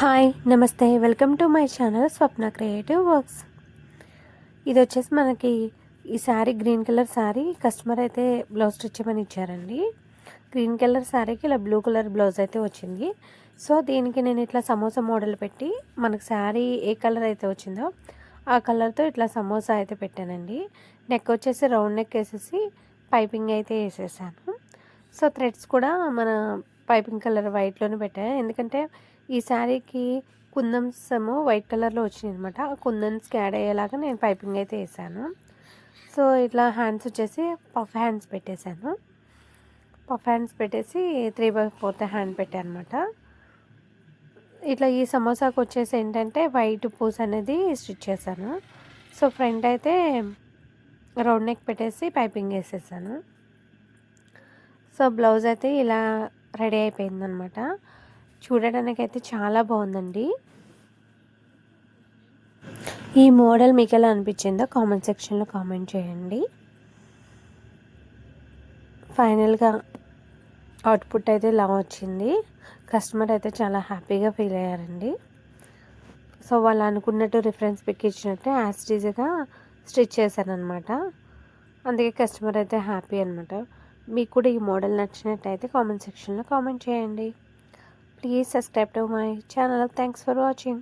Hi నమస్తే welcome to my channel Swapna creative works. ఇది వచ్చేసి మనకి ఈ sari green colour sari customer అయితే బ్లౌజ్ స్టిచ్ చేయమని ఇచ్చారండి. గ్రీన్ కలర్ శారీకి ఇలా బ్లూ కలర్ బ్లౌజ్ అయితే వచ్చింది. సో దీనికి నేను ఇట్లా సమోసా మోడల్ పెట్టి మనకు శారీ ఏ కలర్ అయితే వచ్చిందో ఆ కలర్తో ఇట్లా సమోసా అయితే పెట్టానండి. నెక్ వచ్చేసి రౌండ్ నెక్ వేసేసి పైపింగ్ అయితే వేసేసాను. సో థ్రెడ్స్ కూడా మన పైపింగ్ కలర్ వైట్లోనే పెట్టాను, ఎందుకంటే ఈ శారీకి కుందన్స్ ఏమో వైట్ కలర్లో వచ్చినాయి అనమాట. ఆ కుందన్స్కి యాడ్ అయ్యేలాగా నేను పైపింగ్ అయితే వేసాను. సో ఇట్లా హ్యాండ్స్ వచ్చేసి పఫ్ హ్యాండ్స్ పెట్టేశాను. పఫ్ హ్యాండ్స్ పెట్టేసి 3/4 హ్యాండ్ పెట్టాను అనమాట. ఇట్లా ఈ సమోసాకు వచ్చేసి ఏంటంటే వైట్ పూస్ అనేది స్టిచ్ చేశాను. సో ఫ్రంట్ అయితే రౌండ్ నెక్ పెట్టేసి పైపింగ్ వేసేసాను. సో బ్లౌజ్ అయితే ఇలా రెడీ అయిపోయిందనమాట. చూడడానికి అయితే చాలా బాగుందండి. ఈ మోడల్ మీకు ఎలా అనిపించిందో కామెంట్ సెక్షన్లో కామెంట్ చేయండి. ఫైనల్గా అవుట్పుట్ అయితే ఇలా వచ్చింది. కస్టమర్ అయితే చాలా హ్యాపీగా ఫీల్ అయ్యారండి. సో వాళ్ళు అనుకున్నట్టు రిఫరెన్స్ పిక్ ఇచ్చినట్టే యాస్టీజ్గా స్టిచ్ చేశానమాట. అందుకే కస్టమర్ అయితే హ్యాపీ అనమాట. మీకు కూడా ఈ మోడల్ నచ్చినట్టయితే కామెంట్ సెక్షన్లో కామెంట్ చేయండి. Please subscribe to my channel. Thanks for watching.